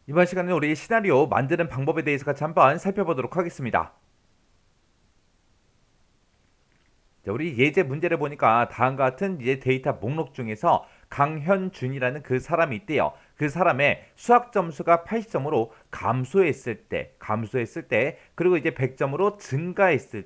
이번 시간에는 우리 시나리오 만드는 방법에 대해서 같이 한번 살펴보도록 하겠습니다. 자, 우리 예제 문제를 보니까 다음과 같은 이제 데이터 목록 중에서 강현준이라는 그 사람이 있대요. 그 사람의 수학 점수가 80점으로 감소했을 때, 그리고 이제 100점으로 증가했을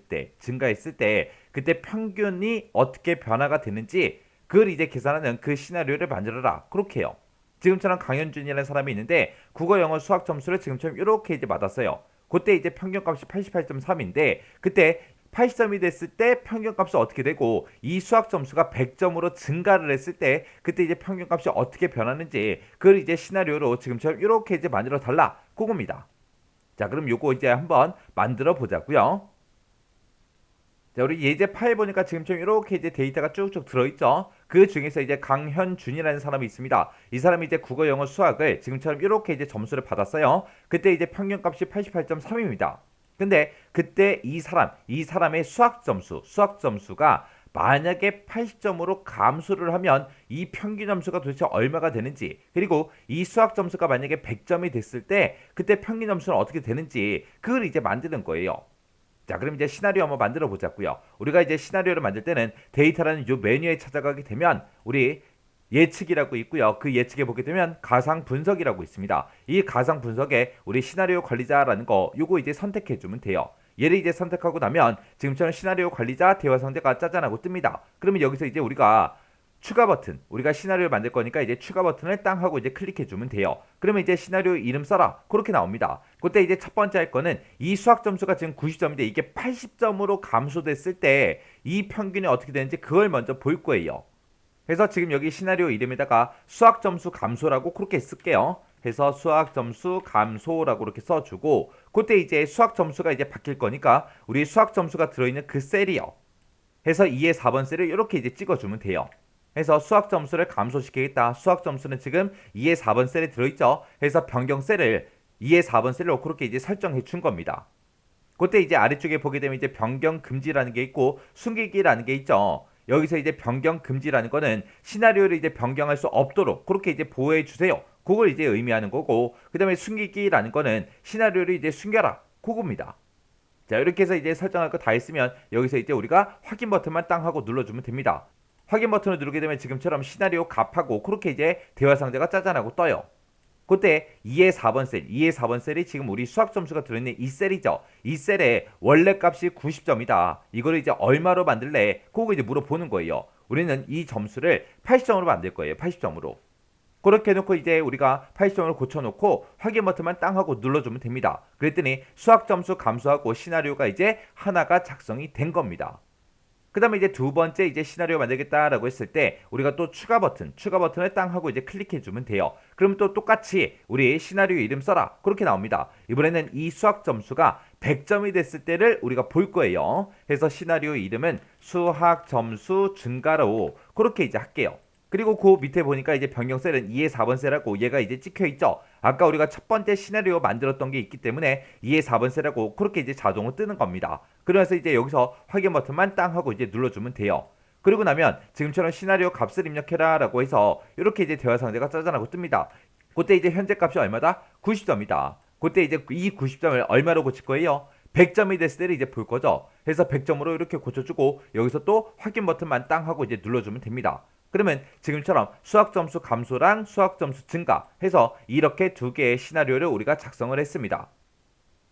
때, 그때 평균이 어떻게 변화가 되는지 그걸 이제 계산하는 그 시나리오를 만들어라. 그렇게 해요. 지금처럼 강현준이라는 사람이 있는데 국어, 영어, 수학 점수를 지금처럼 이렇게 이제 받았어요. 그때 이제 평균값이 88.3인데 그때 80점이 됐을 때 평균값이 어떻게 되고 이 수학 점수가 100점으로 증가를 했을 때 그때 이제 평균값이 어떻게 변하는지 그걸 이제 시나리오로 지금처럼 이렇게 이제 만들어 달라 그겁니다. 자, 그럼 요거 이제 한번 만들어 보자고요. 자, 우리 예제 파일 보니까 지금처럼 이렇게 이제 데이터가 쭉쭉 들어있죠. 그 중에서 이제 강현준이라는 사람이 있습니다. 이 사람이 이제 국어, 영어, 수학을 지금처럼 이렇게 이제 점수를 받았어요. 그때 이제 평균값이 88.3입니다. 근데 그때 이 사람의 수학 점수가 만약에 80점으로 감소를 하면 이 평균 점수가 도대체 얼마가 되는지, 그리고 이 수학 점수가 만약에 100점이 됐을 때 그때 평균 점수는 어떻게 되는지 그걸 이제 만드는 거예요. 자, 그럼 이제 시나리오 한번 만들어 보자고요. 우리가 이제 시나리오를 만들 때는 데이터라는 요 메뉴에 찾아가게 되면 우리 예측이라고 있고요. 그 예측에 보게 되면 가상 분석이라고 있습니다. 이 가상 분석에 우리 시나리오 관리자라는 거 요거 이제 선택해 주면 돼요. 얘를 이제 선택하고 나면 지금처럼 시나리오 관리자 대화 상대가 짜잔하고 뜹니다. 그러면 여기서 이제 우리가 추가 버튼, 우리가 시나리오를 만들 거니까 이제 추가 버튼을 땅 하고 이제 클릭해 주면 돼요. 그러면 이제 시나리오 이름 써라. 그렇게 나옵니다. 그때 이제 첫 번째 할 거는 이 수학 점수가 지금 90점인데 이게 80점으로 감소됐을 때 이 평균이 어떻게 되는지 그걸 먼저 볼 거예요. 그래서 지금 여기 시나리오 이름에다가 수학 점수 감소라고 그렇게 쓸게요. 해서 수학 점수 감소라고 이렇게 써주고 그때 이제 수학 점수가 이제 바뀔 거니까 우리 수학 점수가 들어있는 그 셀이요. 해서 2의 4번 셀을 이렇게 이제 찍어주면 돼요. 해서 수학 점수를 감소시키겠다. 수학 점수는 지금 2의 4번 셀에 들어있죠. 해서 변경 셀을 2의 4번 셀로 그렇게 이제 설정해 준 겁니다. 그때 이제 아래쪽에 보게 되면 이제 변경 금지라는 게 있고 숨기기라는 게 있죠. 여기서 이제 변경 금지라는 거는 시나리오를 이제 변경할 수 없도록 그렇게 이제 보호해 주세요. 그걸 이제 의미하는 거고, 그다음에 숨기기라는 거는 시나리오를 이제 숨겨라. 그겁니다. 자, 이렇게 해서 이제 설정할 거 다 했으면 여기서 이제 우리가 확인 버튼만 땅 하고 눌러주면 됩니다. 확인 버튼을 누르게 되면 지금처럼 시나리오 값하고 그렇게 이제 대화 상자가 짜잔하고 떠요. 그때 2의 4번 셀, 2의 4번 셀이 지금 우리 수학 점수가 들어있는 이 셀이죠. 이 셀의 원래 값이 90점이다. 이거를 이제 얼마로 만들래? 그거 이제 물어보는 거예요. 우리는 이 점수를 80점으로 만들 거예요. 80점으로. 그렇게 해놓고 이제 우리가 80점으로 고쳐놓고 확인 버튼만 땅 하고 눌러주면 됩니다. 그랬더니 수학 점수 감소하고 시나리오가 이제 하나가 작성이 된 겁니다. 그 다음에 이제 두 번째 이제 시나리오 만들겠다라고 했을 때 우리가 또 추가 버튼을 땅 하고 이제 클릭해 주면 돼요. 그럼 또 똑같이 우리 시나리오 이름 써라. 그렇게 나옵니다. 이번에는 이 수학 점수가 100점이 됐을 때를 우리가 볼 거예요. 그래서 시나리오 이름은 수학 점수 증가로 그렇게 이제 할게요. 그리고 그 밑에 보니까 이제 변경 셀은 2의 4번 셀하고 얘가 이제 찍혀 있죠. 아까 우리가 첫 번째 시나리오 만들었던 게 있기 때문에 2의 4번 셀하고 그렇게 이제 자동으로 뜨는 겁니다. 그래서 이제 여기서 확인 버튼만 땅 하고 이제 눌러주면 돼요. 그리고 나면 지금처럼 시나리오 값을 입력해라 라고 해서 이렇게 이제 대화 상자가 짜잔하고 뜹니다. 그때 이제 현재 값이 얼마다? 90점이다. 그때 이제 이 90점을 얼마로 고칠 거예요? 100점이 됐을 때를 이제 볼 거죠. 그래서 100점으로 이렇게 고쳐주고 여기서 또 확인 버튼만 땅 하고 이제 눌러주면 됩니다. 그러면 지금처럼 수학 점수 감소랑 수학 점수 증가 해서 이렇게 두 개의 시나리오를 우리가 작성을 했습니다.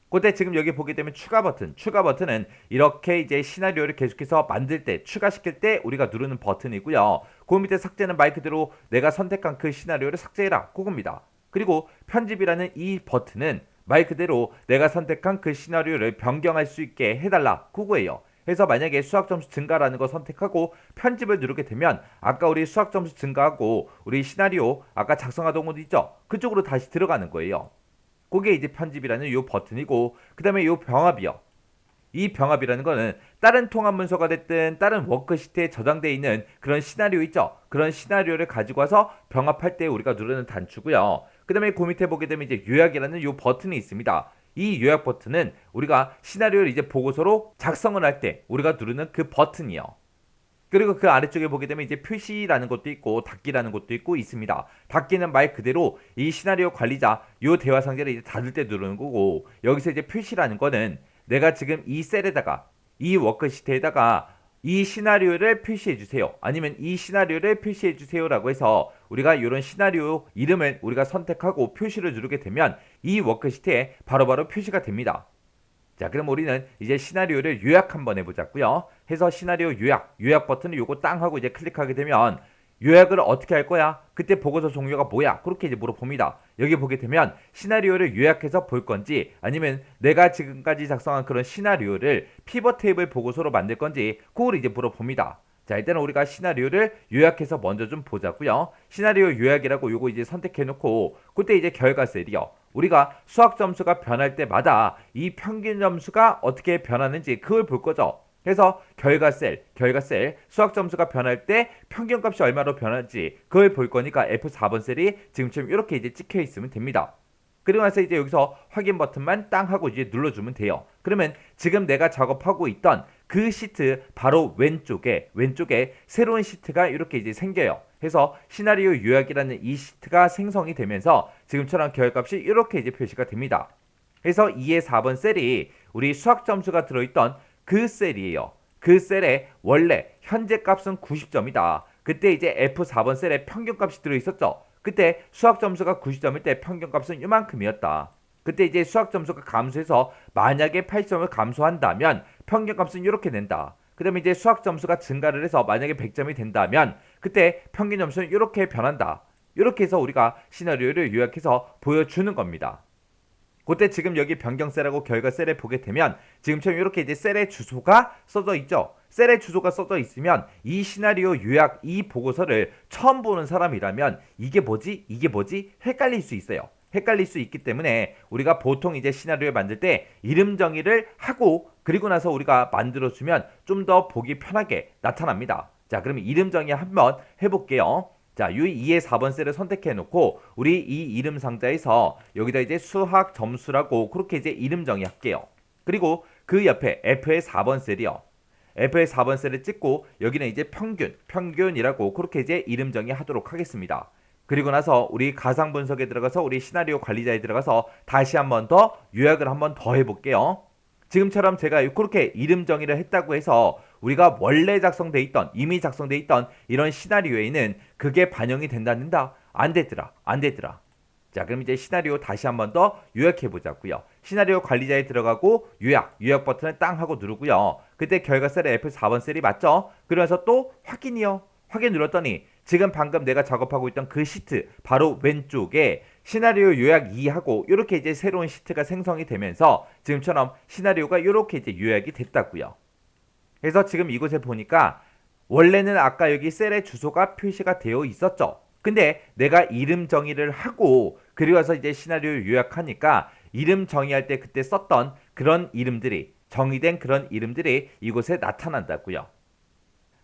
그때 지금 여기 보게 되면 추가 버튼은 이렇게 이제 시나리오를 계속해서 만들 때, 추가시킬 때 우리가 누르는 버튼이고요. 그 밑에 삭제는 말 그대로 내가 선택한 그 시나리오를 삭제해라. 그겁니다. 그리고 편집이라는 이 버튼은 말 그대로 내가 선택한 그 시나리오를 변경할 수 있게 해달라. 그거예요. 그래서 만약에 수학 점수 증가라는 거 선택하고 편집을 누르게 되면 아까 우리 수학 점수 증가하고 우리 시나리오 아까 작성하던 곳 있죠? 그쪽으로 다시 들어가는 거예요. 그게 이제 편집이라는 요 버튼이고 그다음에 요 병합이요. 이 병합이라는 거는 다른 통합 문서가 됐든 다른 워크시트에 저장되어 있는 그런 시나리오 있죠. 그런 시나리오를 가지고 와서 병합할 때 우리가 누르는 단추고요. 그다음에 그 밑에 보게 되면 이제 요약이라는 요 버튼이 있습니다. 이 요약 버튼은 우리가 시나리오를 이제 보고서로 작성을 할 때 우리가 누르는 그 버튼이요. 그리고 그 아래쪽에 보게 되면 이제 표시라는 것도 있고 닫기라는 것도 있고 있습니다. 닫기는 말 그대로 이 시나리오 관리자 요 대화 상자를 이제 닫을 때 누르는 거고, 여기서 이제 표시라는 거는 내가 지금 이 셀에다가 이 워크시트에다가 이 시나리오를 표시해 주세요. 아니면 이 시나리오를 표시해 주세요라고 해서 우리가 이런 시나리오 이름을 우리가 선택하고 표시를 누르게 되면 이 워크시트에 바로바로 표시가 됩니다. 자, 그럼 우리는 이제 시나리오를 요약 한번 해보자고요. 해서 시나리오 요약 버튼을 요거 땅 하고 이제 클릭하게 되면 요약을 어떻게 할 거야? 그때 보고서 종류가 뭐야? 그렇게 이제 물어봅니다. 여기 보게 되면 시나리오를 요약해서 볼 건지, 아니면 내가 지금까지 작성한 그런 시나리오를 피벗 테이블 보고서로 만들 건지 그걸 이제 물어봅니다. 자, 일단은 우리가 시나리오를 요약해서 먼저 좀 보자고요. 시나리오 요약이라고 요거 이제 선택해 놓고 그때 이제 결과 셀이요. 우리가 수학 점수가 변할 때마다 이 평균 점수가 어떻게 변하는지 그걸 볼 거죠. 그래서 결과 셀, 수학 점수가 변할 때 평균값이 얼마로 변할지 그걸 볼 거니까 F4번 셀이 지금처럼 이렇게 이제 찍혀 있으면 됩니다. 그리고 나서 이제 여기서 확인 버튼만 땅 하고 이제 눌러주면 돼요. 그러면 지금 내가 작업하고 있던 그 시트 바로 왼쪽에 새로운 시트가 이렇게 이제 생겨요. 해서 시나리오 요약이라는 이 시트가 생성이 되면서 지금처럼 결값이 이렇게 이제 표시가 됩니다. 그래서 2의 4번 셀이 우리 수학 점수가 들어있던 그 셀이에요. 그 셀에 원래 현재 값은 90점이다. 그때 이제 F4번 셀에 평균값이 들어있었죠. 그때 수학 점수가 90점일 때 평균값은 이만큼이었다. 그때 이제 수학 점수가 감소해서 만약에 80점을 감소한다면 평균값은 이렇게 된다. 그 다음에 이제 수학 점수가 증가를 해서 만약에 100점이 된다면 그때 평균 점수는 이렇게 변한다. 이렇게 해서 우리가 시나리오를 요약해서 보여주는 겁니다. 그때 지금 여기 변경셀하고 결과 셀에 보게 되면 지금처럼 이렇게 이제 셀의 주소가 써져 있죠. 셀의 주소가 써져 있으면 이 시나리오 요약 이 보고서를 처음 보는 사람이라면 이게 뭐지 헷갈릴 수 있어요. 헷갈릴 수 있기 때문에 우리가 보통 이제 시나리오 만들 때 이름 정의를 하고 그리고 나서 우리가 만들어주면 좀 더 보기 편하게 나타납니다. 자, 그럼 이름 정의 한번 해볼게요. 자, 이 2의 4번 셀을 선택해 놓고 우리 이 이름 상자에서 여기다 이제 수학 점수라고 그렇게 이제 이름 정의할게요. 그리고 그 옆에 F의 4번 셀이요. F의 4번 셀을 찍고 여기는 이제 평균이라고 그렇게 이제 이름 정의하도록 하겠습니다. 그리고 나서 우리 가상 분석에 들어가서 우리 시나리오 관리자에 들어가서 다시 한번 더 요약을 한번 더 해볼게요. 지금처럼 제가 그렇게 이름 정의를 했다고 해서 우리가 원래 작성돼 있던 이미 작성돼 있던 이런 시나리오에는 그게 반영이 된다는다? 안 되더라. 자, 그럼 이제 시나리오 다시 한번 더 요약해 보자고요. 시나리오 관리자에 들어가고 요약 버튼을 땅 하고 누르고요. 그때 결과 셀에 F4번 셀이 맞죠? 그러면서 또 확인이요. 확인 눌렀더니 지금 방금 내가 작업하고 있던 그 시트 바로 왼쪽에 시나리오 요약 2하고 이렇게 이제 새로운 시트가 생성이 되면서 지금처럼 시나리오가 이렇게 이제 요약이 됐다고요. 그래서 지금 이곳에 보니까 원래는 아까 여기 셀의 주소가 표시가 되어 있었죠. 근데 내가 이름 정의를 하고 그리고 와서 이제 시나리오를 요약하니까 이름 정의할 때 그때 썼던 그런 이름들이 정의된 그런 이름들이 이곳에 나타난다고요.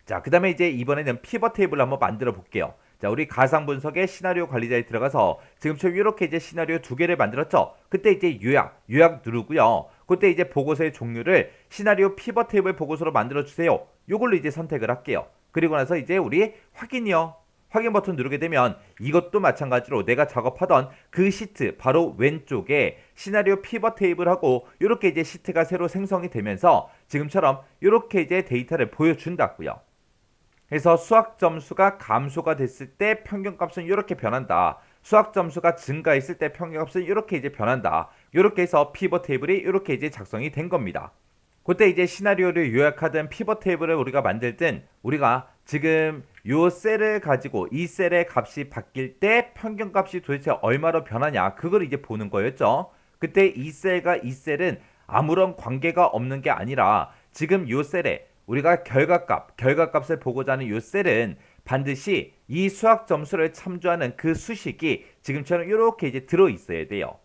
자, 그 다음에 이제 이번에는 피벗 테이블을 한번 만들어 볼게요. 자, 우리 가상 분석의 시나리오 관리자에 들어가서 지금처럼 이렇게 이제 시나리오 두 개를 만들었죠. 그때 이제 요약 누르고요. 그때 이제 보고서의 종류를 시나리오 피벗 테이블 보고서로 만들어 주세요. 요걸로 이제 선택을 할게요. 그리고 나서 이제 우리 확인이요. 확인 버튼 누르게 되면 이것도 마찬가지로 내가 작업하던 그 시트 바로 왼쪽에 시나리오 피벗 테이블하고 이렇게 이제 시트가 새로 생성이 되면서 지금처럼 이렇게 이제 데이터를 보여준다고요. 그래서 수학 점수가 감소가 됐을 때 평균값은 이렇게 변한다. 수학 점수가 증가했을 때 평균값은 이렇게 이제 변한다. 이렇게 해서 피벗 테이블이 이렇게 이제 작성이 된 겁니다. 그때 이제 시나리오를 요약하던 피벗 테이블을 우리가 만들 땐 우리가 지금 요 셀을 가지고 이 셀의 값이 바뀔 때 평균값이 도대체 얼마로 변하냐 그걸 이제 보는 거였죠. 그때 이 셀과 이 셀은 아무런 관계가 없는 게 아니라 지금 요 셀에 우리가 결과값을 보고자 하는 요 셀은 반드시 이 수학 점수를 참조하는 그 수식이 지금처럼 이렇게 이제 들어 있어야 돼요.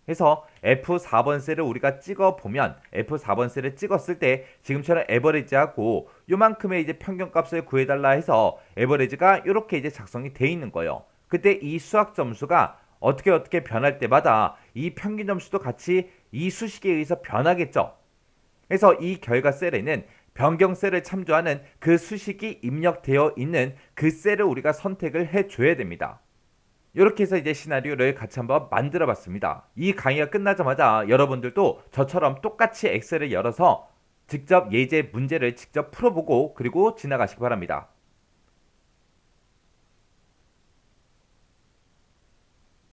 그래서 F4번 셀을 우리가 찍어보면 F4번 셀을 찍었을 때 지금처럼 에버리지하고 요만큼의 이제 평균값을 구해달라 해서 에버리지가 이렇게 이제 작성이 돼 있는 거예요. 그때 이 수학 점수가 어떻게 변할 때마다 이 평균 점수도 같이 이 수식에 의해서 변하겠죠. 그래서 이 결과 셀에는 변경 셀을 참조하는 그 수식이 입력되어 있는 그 셀을 우리가 선택을 해줘야 됩니다. 이렇게 해서 이제 시나리오를 같이 한번 만들어 봤습니다. 이 강의가 끝나자마자 여러분들도 저처럼 똑같이 엑셀을 열어서 직접 예제 문제를 직접 풀어보고 그리고 지나가시기 바랍니다.